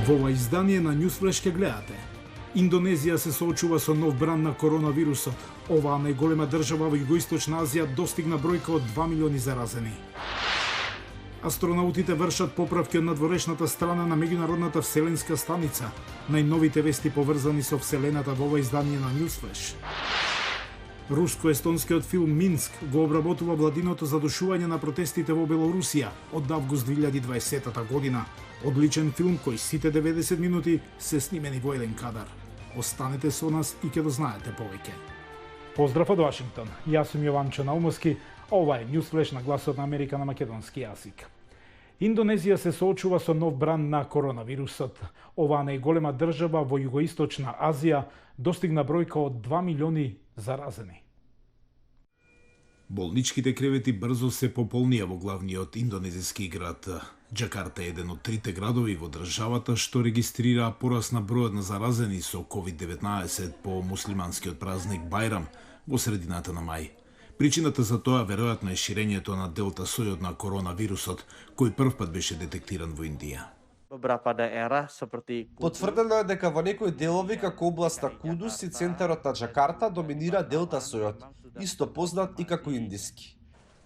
Во ова издание на Newsflash ке гледате. Индонезија се соочува со нов бранд на коронавирусот. Оваа најголема држава во Југоисточна Азија достигна бројка од 2 милиони заразени. Астронаутите вршат поправки од надворешната страна на меѓународната вселенска станица. Најновите вести поврзани со вселената во ова издание на Newsflash. Руско-естонскиот филм Минск го обработува владиното задушување на протестите во Белорусија од август 2020 година. Одличен филм кој сите 90 минути се снимени во еден кадар. Останете со нас и ќе дознаете повеќе. Поздрав од Вашингтон. Јас сум Јованчо Наумовски, а ова е Newsflash на Гласот на Америка на македонски јазик. Индонезија се соочува со нов бранд на коронавирусот. Оваа најголема држава во Југоисточна Азија достигна бројка од 2 милиони заразени. Болничките кревети брзо се пополнија во главниот индонезиски град. Џакарта е еден од трите градови во државата што регистрира пораст на бројот на заразени со COVID-19 по муслиманскиот празник Бајрам во средината на мај. Причината за тоа веројатно е ширењето на делта сојот на коронавирусот, кој првпат беше детектиран во Индија. Потврдено е дека во некои делови како областа Кудус и центарот на Џакарта доминира делта сојот, исто познат и како индиски.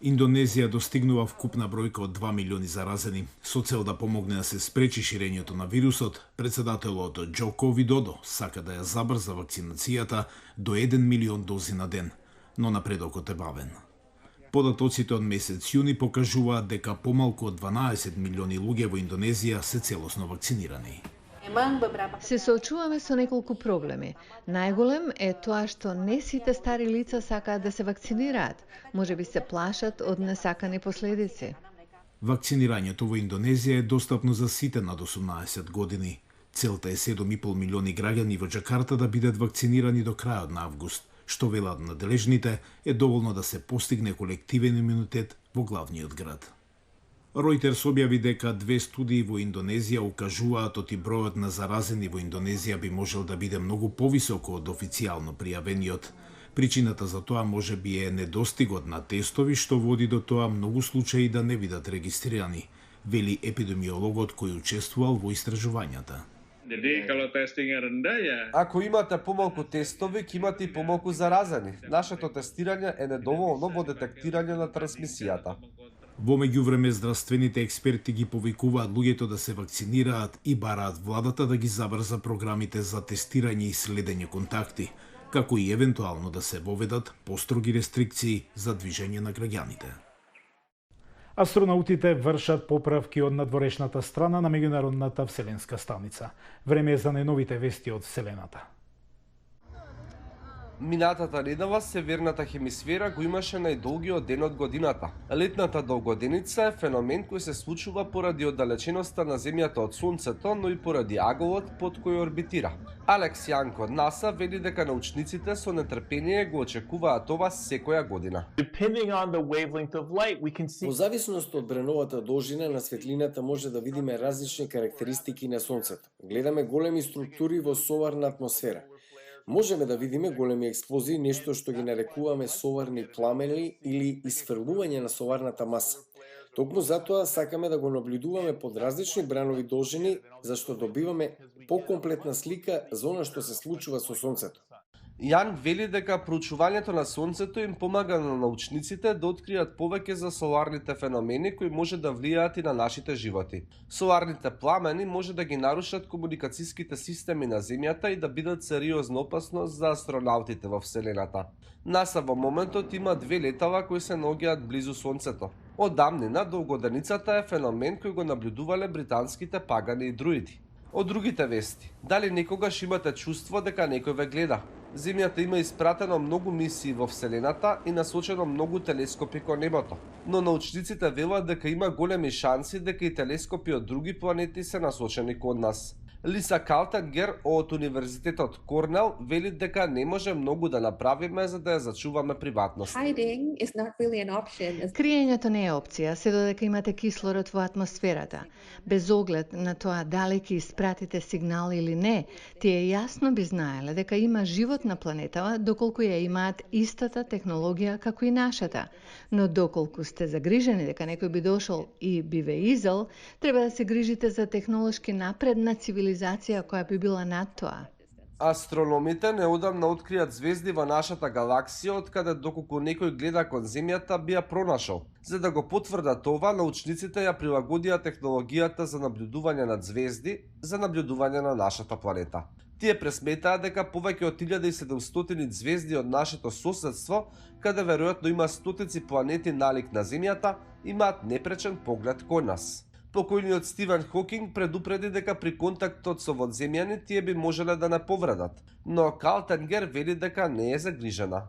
Индонезија достигнува вкупна бројка од 2 милиони заразени. Со цел да помогне да се спречи ширењето на вирусот, председателот Џоко Видодо сака да ја забрза вакцинацијата до 1 милион дози на ден, но напредокот е бавен. Податоците од месец јуни покажуваат дека помалку од 12 милиони луѓе во Индонезија се целосно вакцинирани. Се соочуваме со неколку проблеми. Најголем е тоа што не сите стари лица сакаат да се вакцинираат. Може би се плашат од несакани последици. Вакцинирањето во Индонезија е достапно за сите над 18 години. Целта е 7,5 милиони граѓани во Џакарта да бидат вакцинирани до крајот на август, што велат надележните е доволно да се постигне колективен имунитет во главниот град. Ројтерс објави дека 2 студии во Индонезија укажуваат оти бројот на заразени во Индонезија би можел да биде многу повисоко од официјално пријавениот. Причината за тоа може би е недостигот на тестови, што води до тоа многу случаи да не бидат регистрирани, вели епидемиологот кој учествувал во истражувањата. Ако имате помалку тестови, ќе имате и помалку заразени. Нашето тестирање е недоволно во детектирање на трансмисијата. Во меѓувреме, здравствените експерти ги повикуваат луѓето да се вакцинираат и бараат владата да ги забрза програмите за тестирање и следење контакти, како и евентуално да се воведат построги рестрикции за движење на граѓаните. Астронаутите вршат поправки од надворешната страна на меѓународната вселенска станица. Време е за најновите вести од вселената. Минатата недела северната хемисфера го имаше најдолгиот ден од годината. Летната долгоденица е феномен кој се случува поради оддалеченоста на Земјата од Сонцето, но и поради аголот под кој орбитира. Алекс Јанко од НАСА вели дека научниците со нетрпение го очекуваат ова секоја година. Во зависност од бреновата должина на светлината може да видиме различни карактеристики на Сонцето. Гледаме големи структури во соларна атмосфера. Можеме да видиме големи експлозии, нешто што ги нарекуваме соларни пламени или исфрлување на соларната маса. Токму затоа сакаме да го наблюдуваме под различни бранови должини, зашто добиваме покомплетна слика за она што се случува со Сонцето. Јан вели дека проучувањето на Сонцето им помага на научниците да откријат повеќе за соларните феномени кои може да влијаат и на нашите животи. Соларните пламени може да ги нарушат комуникацијските системи на Земјата и да бидат сериозна опасност за астронаутите во Вселената. НАСА во моментот има 2 летала кои се наоѓаат близу Сонцето. Од давнина долгоденицата е феномен кој го наблюдувале британските пагани и друиди. Од другите вести, дали некогаш имате чувство дека некој ве гледа? Земјата има испратено многу мисии во Вселената и насочено многу телескопи кон небото. Но научниците велат дека има големи шанси дека и телескопи од други планети се насочени кон нас. Лиса Калтенгер од Универзитетот Корнел вели дека не може многу да направиме за да ја зачуваме приватност. Криењето не е опција, се додека имате кислород во атмосферата. Без оглед на тоа дали ќе испратите сигнал или не, тие јасно би знаеле дека има живот на планетава доколку ја имаат истата технологија како и нашата. Но доколку сте загрижени дека некој би дошол и би ве изел, треба да се грижите за технолошки напредна цивилизација цивилизација која би била над тоа. Астрономите неодамна откријат звезди во нашата галаксија, откаде доколку некој гледа кон Земјата би ја пронашол. За да го потврдат това, научниците ја прилагодија технологијата за наблюдување над звезди за наблюдување на нашата планета. Тие пресметаа дека повеќе од 1700 звезди од нашето соседство, каде веројатно има стотици планети налик на Земјата, имаат непречен поглед кон нас. Покојниот Стивен Хокинг предупреди дека при контактот со водземјани тие би можеле да не повредат, но Карл Тенгер вели дека не е загрижена.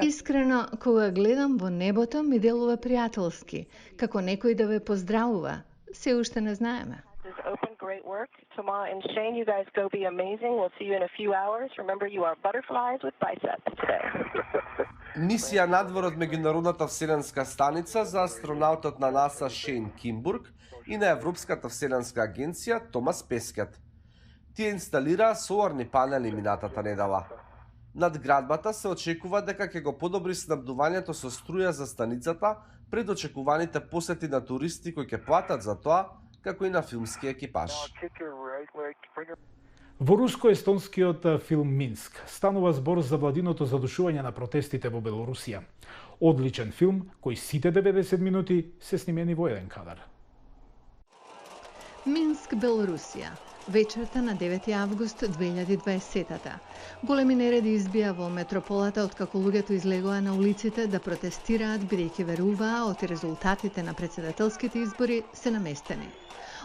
Искрено, кога гледам во небото, ми делува пријателски, како некој да ве поздравува. Се уште не знаеме. Great work. Tama and Shane, you guys go be amazing. We'll see you in a few hours. Remember, you are butterflies with biceps today. Мисија надвор од меѓународната вселенска станица за астронаутот на НАСА Шейн Кимбург и на Европската вселенска агенција Томас Пескет. Тие инсталираа соларни панели минатата недела. Над градбата се очекува дека ќе го подобри снабдувањето со струја за станицата пред очекуваните посети на туристи кои ќе платат за тоа, како и на филмски екипаж. Во руско-естонскиот филм Минск станува збор за владиното задушување на протестите во Белорусија. Одличен филм кој сите 90 минути се снимени во еден кадар. Минск, Белорусија. Вечерта на 9 август 2020-та. Големи нереди избија во метрополата откако луѓето излегоа на улиците да протестираат бидејќи веруваа оти резултатите на председателските избори се наместени.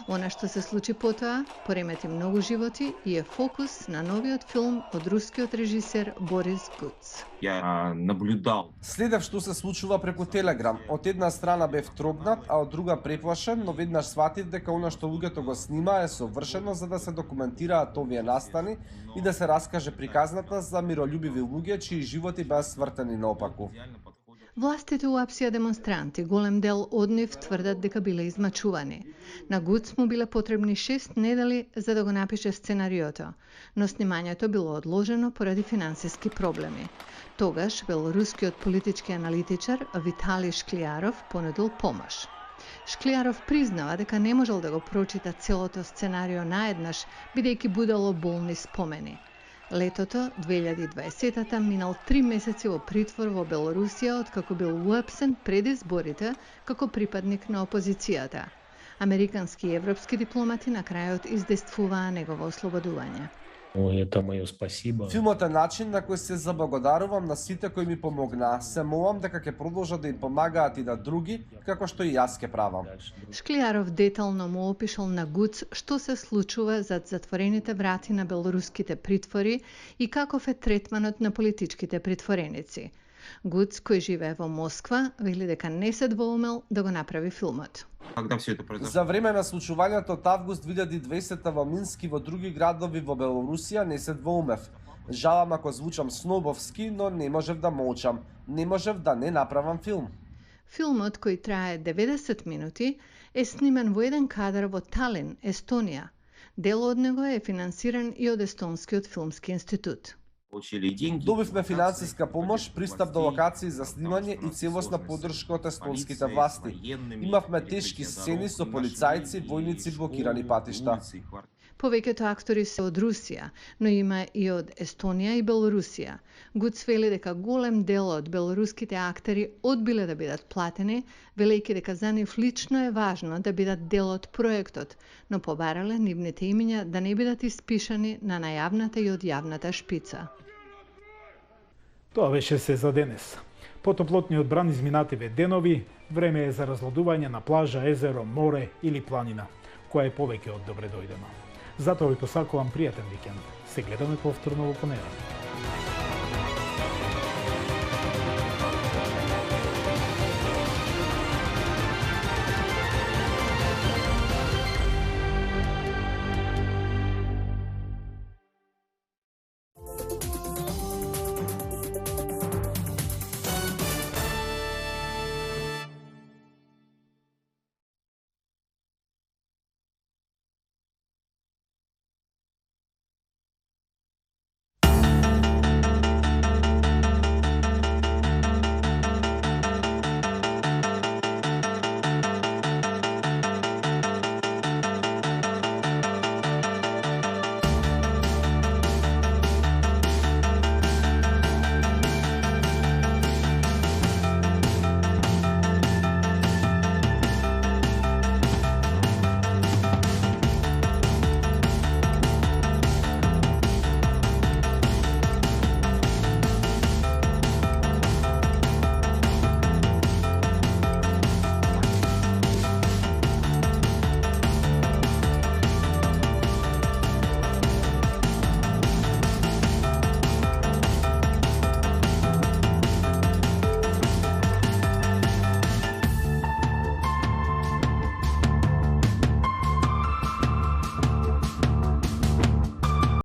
Она што се случи потоа поремети многу животи и е фокус на новиот филм од рускиот режисер Борис Гуц. Ја наблюдал. Следев што се случува преку Телеграм. Од една страна бев трогнат, а од друга преплашен, но веднаш сватив дека она што луѓето го снима е совршено за да се документираат овие настани и да се раскаже приказната за миролюбиви луѓе чии животи беа свртени наопаку. Властите уапсија демонстранти, голем дел од нив тврдат дека биле измачувани. На Гуц му биле потребни 6 недели за да го напише сценариото, но снимањето било одложено поради финансиски проблеми. Тогаш белорускиот политички аналитичар Витали Шкляров понудил помош. Шкляров признава дека не можел да го прочита целото сценарио наеднаш, бидејќи будало болни спомени. Летото 2020-та минал 3 месеци во притвор во Белорусија откако бил уапсен пред изборите како припадник на опозицијата. Американски и европски дипломати на крајот издействуваа негово ослободување. Это моје спасибо. Филмот е начин на кој се заблагодарувам на сите кои ми помогнаа. Се молам дека ќе продолжат да им помагаат и на други, како што и јас ќе правам. Шкляров детално му опишал на Гуц што се случува зад затворените врати на белоруските притвори и каков е третманот на политичките притвореници. Гуц, кој живее во Москва, вели дека не се двоумел да го направи филмот. За време на случувањето од август 2020 во Минск и во други градови во Белорусија не се двоумев. Жалам ако звучам снобовски, но не можев да молчам. Не можев да не направам филм. Филмот, кој трае 90 минути, е снимен во еден кадар во Талин, Естонија. Дел од него е финансиран и од Естонскиот филмски институт. Добивме финансиска помош, пристап до локации за снимање и целосна поддршка од естонските власти. Имавме тешки сцени со полицајци, војници, блокирани патишта. Повеќето актори се од Русија, но има и од Естонија и Белорусија. Гуц вели дека голем дел од белоруските актери одбиле да бидат платени, велејќи дека за нив лично е важно да бидат дел од проектот, но побарале нивните имиња да не бидат испишани на најавната и одјавната шпица. Тоа беше се за денес. Потоплотниот бран изминативе денови, време е за разладување на плажа, езеро, море или планина, која е повеќе од добре дојдено. Затоа ви посакувам пријатен викенд. Се гледаме повторно во понеделник.